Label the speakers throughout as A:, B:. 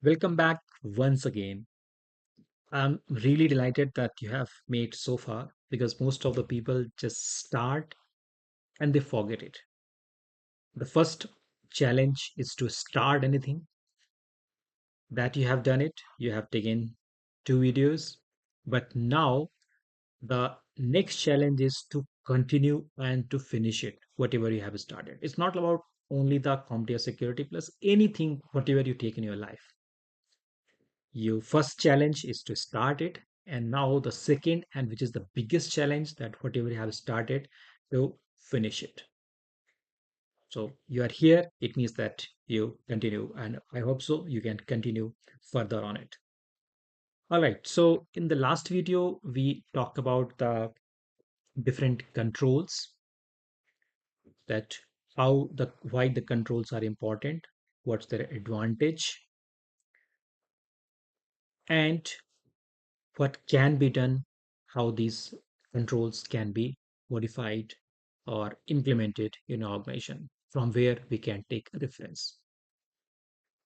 A: Welcome back once again. I'm really delighted that you have made so far because most of the people just start and they forget it. The first challenge is to start anything that you have done it. You have taken two videos, but now the next challenge is to continue and to finish it, whatever you have started. It's not about only the CompTIA Security plus anything, whatever you take in your life. Your first challenge is to start it, and now the second, and which is the biggest challenge, that whatever you have started, to finish it. So you are here, it means that you continue, and I hope so you can continue further on it. All right, so in the last video we talked about the different controls, that how the why the controls are important, what's their advantage, and what can be done, how these controls can be modified or implemented in our organization, from where we can take a reference.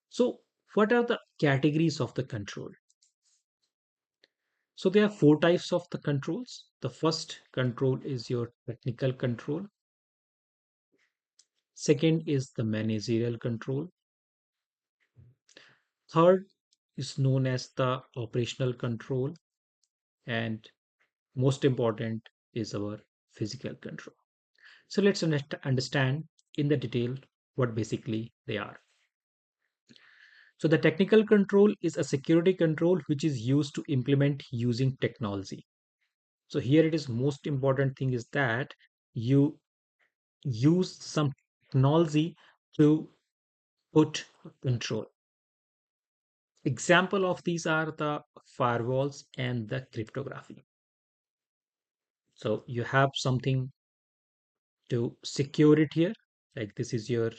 A: So, what are the categories of the control? So, there are four types of the controls. The first control is your technical control, second is the managerial control, third is known as the operational control, and most important is our physical control. So let's understand in the detail what basically they are. So the technical control is a security control which is used to implement using technology. So here it is most important thing is that you use some technology to put control. Example of these are the firewalls and the cryptography. So you have something to secure it here, like this is your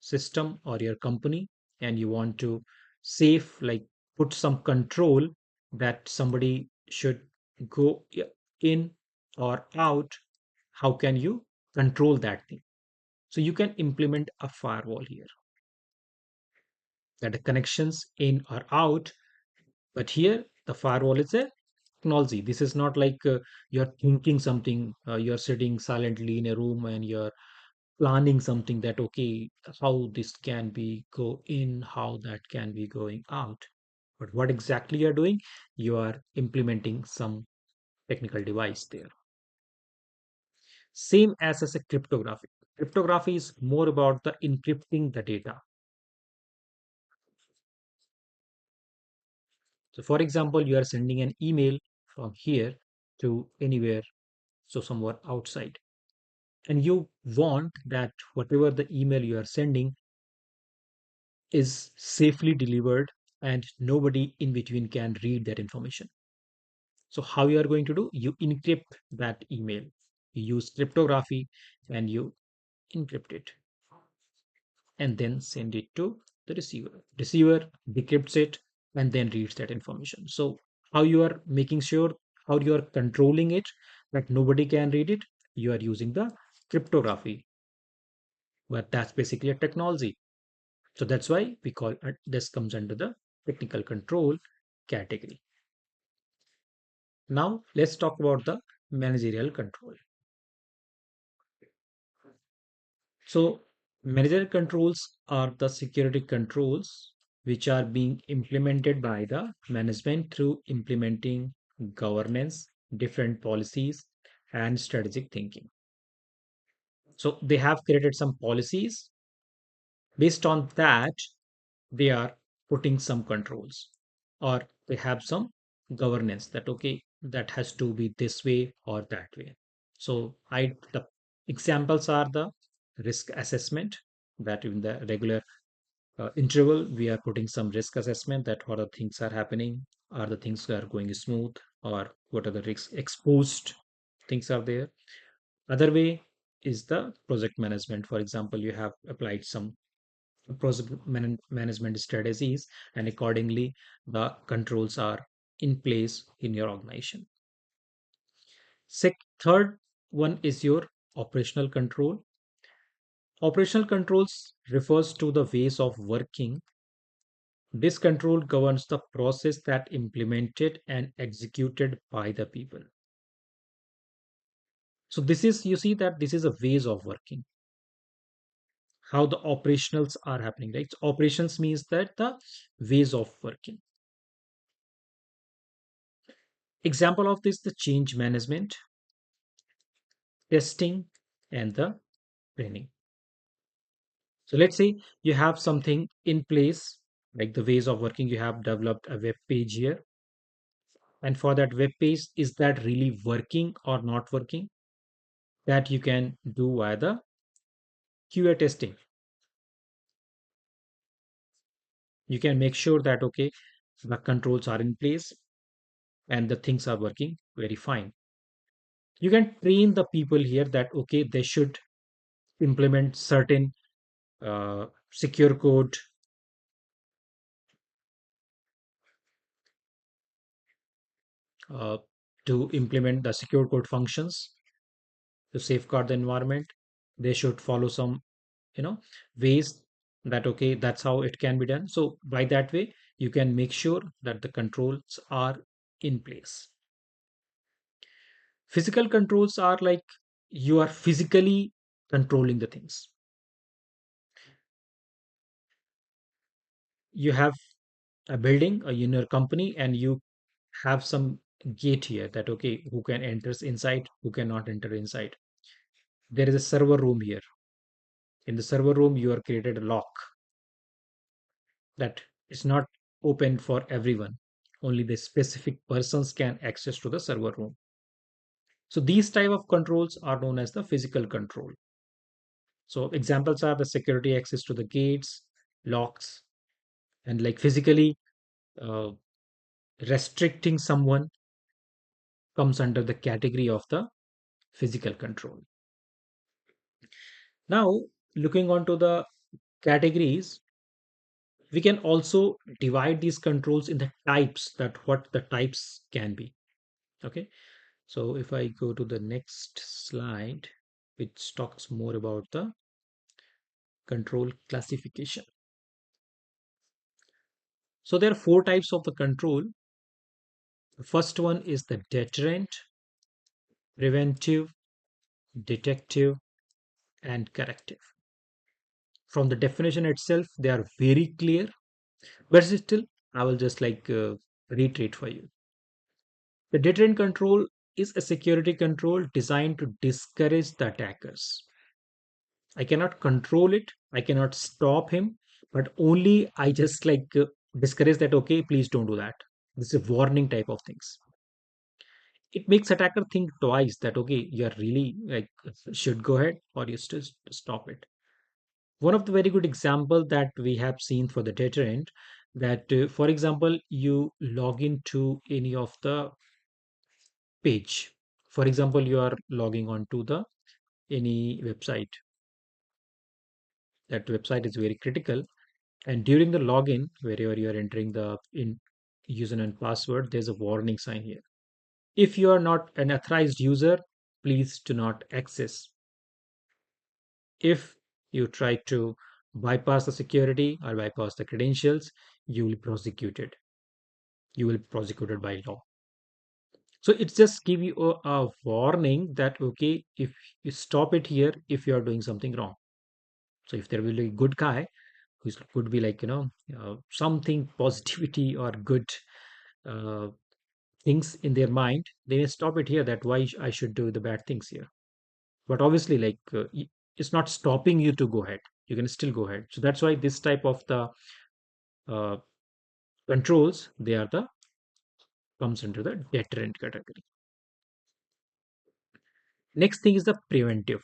A: system or your company, and you want to save, like put some control that somebody should go in or out. How can you control that thing? So you can implement a firewall here, that the connections in or out. But here the firewall is a technology. This is not like you're thinking something, you're sitting silently in a room and you're planning something, that okay, how this can be go in, how that can be going out. But what exactly you're doing, you are implementing some technical device there. Same as a cryptography. Cryptography is more about the encrypting the data. So for example, you are sending an email from here to anywhere, so somewhere outside, and you want that whatever the email you are sending is safely delivered and nobody in between can read that information. So how you are going to do? You encrypt that email. You use cryptography and you encrypt it and then send it to the receiver. Receiver decrypts it and then reads that information. So how you are making sure, how you are controlling it that nobody can read it? You are using the cryptography, but that's basically a technology. So that's why we call it, this comes under the technical control category. Now let's talk about the managerial control. So managerial controls are the security controls which are being implemented by the management through implementing governance, different policies, and strategic thinking. So they have created some policies. Based on that, they are putting some controls, or they have some governance, that okay, that has to be this way or that way. So I the examples are the risk assessment, that in the regular interval we are putting some risk assessment, that what are things are happening, are the things are going smooth, or what are the risks exposed things are there. Other way is the project management. For example, you have applied some management strategies, and accordingly the controls are in place in your organization. Third one is your operational control. Operational controls refers to the ways of working This control governs the process that implemented and executed by the people. So this is, you see that this is a ways of working, how the operationals are happening, right? So operations means that the ways of working. Example of this, the change management, testing, and the training. So let's say you have something in place, like the ways of working, you have developed a web page here. And for that web page, is that really working or not working? That you can do via the QA testing. You can make sure that, okay, the controls are in place and the things are working very fine. You can train the people here that, okay, they should implement certain secure code, uh, to implement the secure code functions to safeguard the environment. They should follow some, you know, ways that, okay, that's how it can be done. So by that way, you can make sure that the controls are in place. Physical controls are like you are physically controlling the things. You have a building, a in your company, and you have some gate here that, okay, who can enters inside, who cannot enter inside. There is a server room here. In the server room, you are created a lock that is not open for everyone. Only the specific persons can access to the server room. So these type of controls are known as the physical control. So examples are the security access to the gates, locks, and like physically uh, restricting someone comes under the category of the physical control. Now, looking on to the categories, we can also divide these controls in the types, that what the types can be. Okay, so if I go to the next slide, which talks more about the control classification. So there are four types of the control. The first one is the deterrent, preventive, detective, and corrective. From the definition itself, they are very clear, but still, I will just like reiterate for you. The deterrent control is a security control designed to discourage the attackers. I cannot control it, I cannot stop him, but only I just like discourage that, okay, please don't do that. This is a warning type of things. It makes attacker think twice that, okay, you are really like should go ahead or you still stop it. One of the very good example that we have seen for the deterrent, that for example, you log into any of the page. For example, you are logging on to the any website. That website is very critical, and during the login, wherever you are entering the in user and password, there's a warning sign here. If you are not an authorized user, please do not access. If you try to bypass the security or bypass the credentials, you will be prosecuted. You will be prosecuted by law. So it's just give you a warning that, okay, if you stop it here, if you are doing something wrong. So if there will be a good guy who could be like, something positivity or good uh, things in their mind, they may stop it here, that why I should do the bad things here. But obviously, like it's not stopping you to go ahead. You can still go ahead. So that's why this type of the uh, controls, they are the comes into the deterrent category. Next thing is the preventive.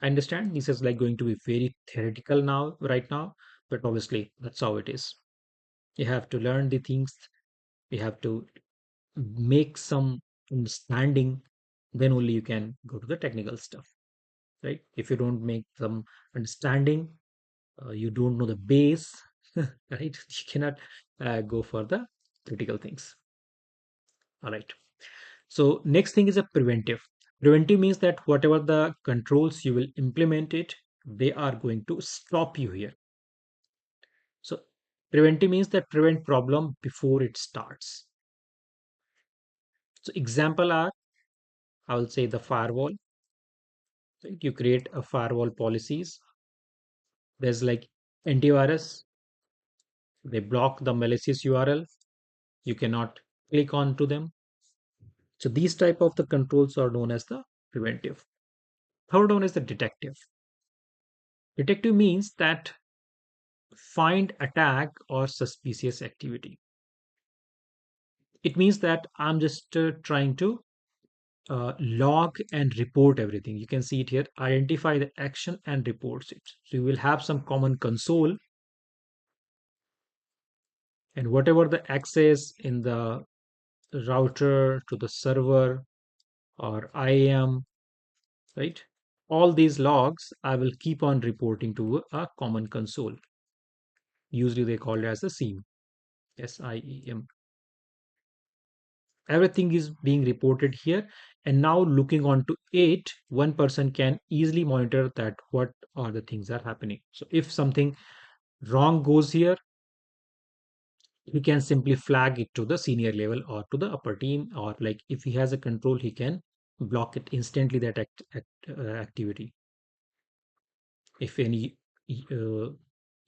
A: I understand this is like going to be very theoretical now, right now, but obviously that's how it is. You have to learn the things, you have to make some understanding, then only you can go to the technical stuff, right? If you don't make some understanding, you don't know the base, right? You cannot go for the critical things. All right. So next thing is a preventive. Preventive means that whatever the controls you will implement it, they are going to stop you here. So preventive means that prevent problem before it starts. So example are, I will say the firewall. Right? You create a firewall policies. There's like antivirus. They block the malicious URL. You cannot click on to them. So these type of the controls are known as the preventive. Third one is the detective. Detective means that find attack or suspicious activity. It means that I'm just trying to log and report everything. You can see it here. Identify the action and reports it. So you will have some common console, and whatever the access in the router to the server or IAM, right? All these logs I will keep on reporting to a common console. Usually they call it as the SIEM, SIEM. Everything is being reported here, and now looking on to it, one person can easily monitor that what are the things that are happening. So if something wrong goes here, he can simply flag it to the senior level or to the upper team, or like if he has a control, he can block it instantly, that activity. If any uh,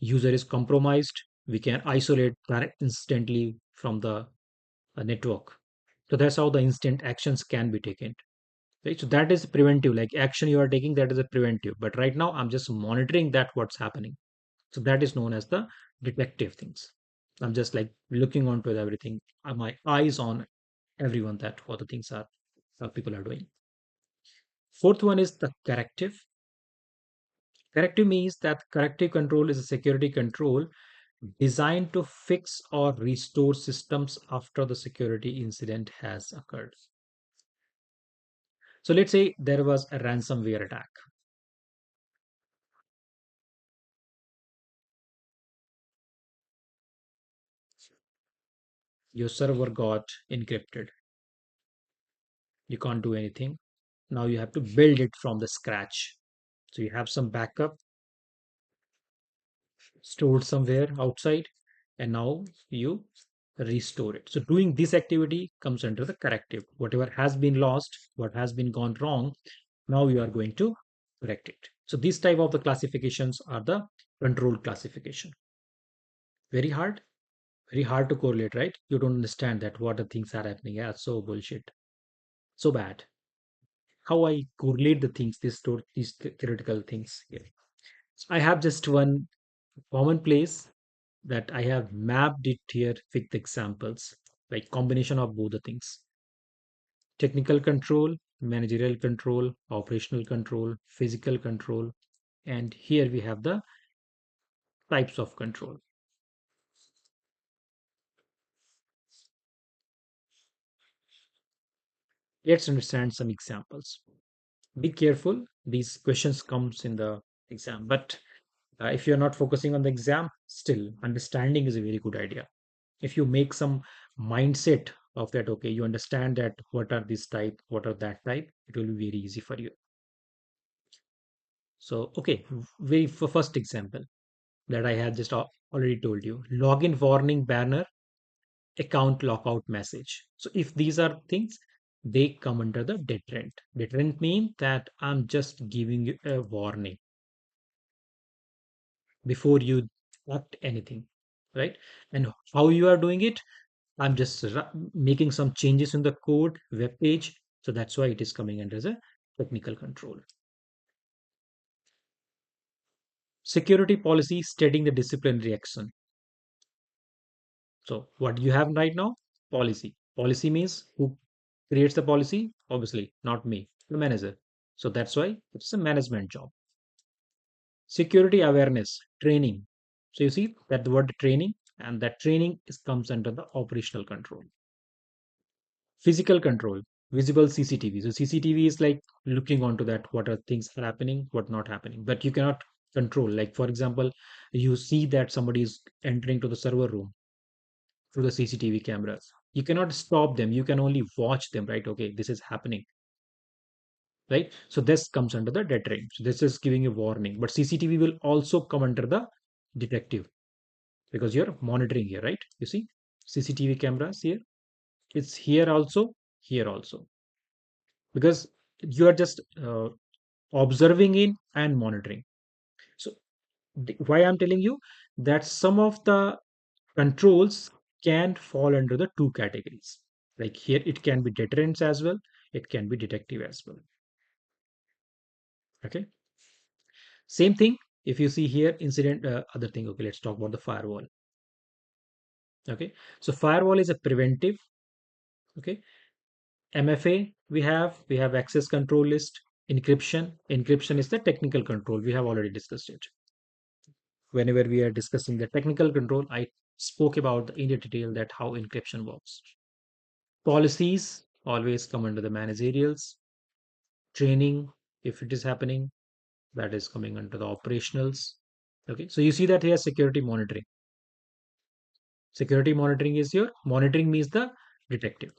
A: user is compromised, we can isolate that instantly from the network. So that's how the instant actions can be taken. Right? So that is preventive, like action you are taking, that is a preventive. But right now I'm just monitoring that what's happening. So that is known as the detective things. I'm just like looking onto everything. My eyes on everyone, that what the things are people are doing. Fourth one is the corrective. Corrective means that corrective control is a security control designed to fix or restore systems after the security incident has occurred. So let's say there was a ransomware attack. Your server got encrypted. You can't do anything. Now you have to build it from the scratch. So you have some backup stored somewhere outside, and now you restore it. So doing this activity comes under the corrective. Whatever has been lost, what has been gone wrong, now you are going to correct it. So these type of the classifications are the control classification. Very hard, very hard to correlate, right? You don't understand that what the things are happening. Yeah, so bullshit, so bad. How I correlate the things, these theoretical things here. So I have just one common place that I have mapped it here with examples, like combination of both the things. Technical control, managerial control, operational control, physical control, and here we have the types of control. Let's understand some examples. Be careful, these questions comes in the exam, but if you're not focusing on the exam, still understanding is a very good idea. If you make some mindset of that, okay, you understand that what are this type, what are that type, it will be very easy for you. So okay, very first example that I have just already told you, login warning banner, account lockout message. So if these are things, they come under the deterrent. Deterrent means that I'm just giving you a warning before you act anything, right? And how you are doing it, I'm just making some changes in the code web page. So that's why it is coming under the technical control. Security policy stating the disciplinary action. So what you have right now, policy. Policy means who creates the policy? Obviously, not me, the manager. So that's why it's a management job. Security awareness, training. So you see that the word training, and that training is comes under the operational control. Physical control, visible CCTV. So CCTV is like looking onto that what are things are happening, what not happening. But you cannot control. Like for example, you see that somebody is entering to the server room through the CCTV cameras. You cannot stop them. You can only watch them, right? Okay, this is happening, right? So this comes under the deterrent. So this is giving a warning. But CCTV will also come under the detective. because you're monitoring here, right? You see CCTV cameras here. It's here also, here also, because you are just observing in and monitoring. So why I'm telling you that some of the controls can fall under the two categories. Like here, it can be deterrence as well. It can be detective as well. Okay. Same thing. If you see here, incident, other thing. Okay, let's talk about the firewall. Okay. So firewall is a preventive. Okay. MFA we have access control list. Encryption is the technical control. We have already discussed it. Whenever we are discussing the technical control, I spoke about in detail that how encryption works. Policies always come under the managerials. Training, if it is happening, that is coming under the operationals. Okay, so you see that here security monitoring. Security monitoring is your monitoring means the detective.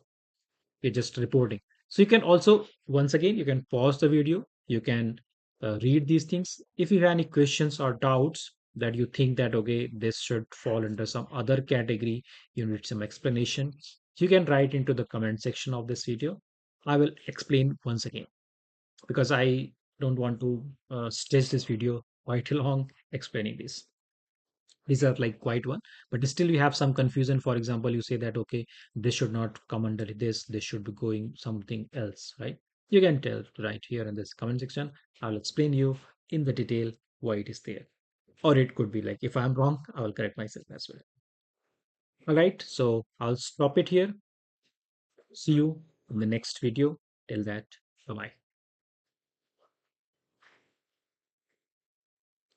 A: You're just reporting. So you can also, once again, you can pause the video. You can read these things. If you have any questions or doubts that you think that, okay, this should fall under some other category, you need some explanation, you can write into the comment section of this video. I will explain once again because I don't want to stretch this video quite long explaining this. These are like quite one, but still you have some confusion. For example, you say that, okay, this should not come under this should be going something else, right? You can tell right here in this comment section. I'll explain you in the detail why it is there. Or it could be like, if I'm wrong, I will correct myself as well. All right, so I'll stop it here. See you in the next video. Till that, bye bye.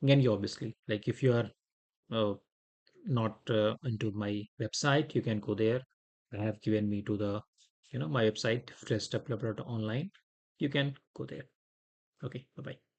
A: And you obviously, like, if you are uh, not into my website, you can go there. I have given me to the, my website, freshdeveloper.online. You can go there. Okay, bye bye.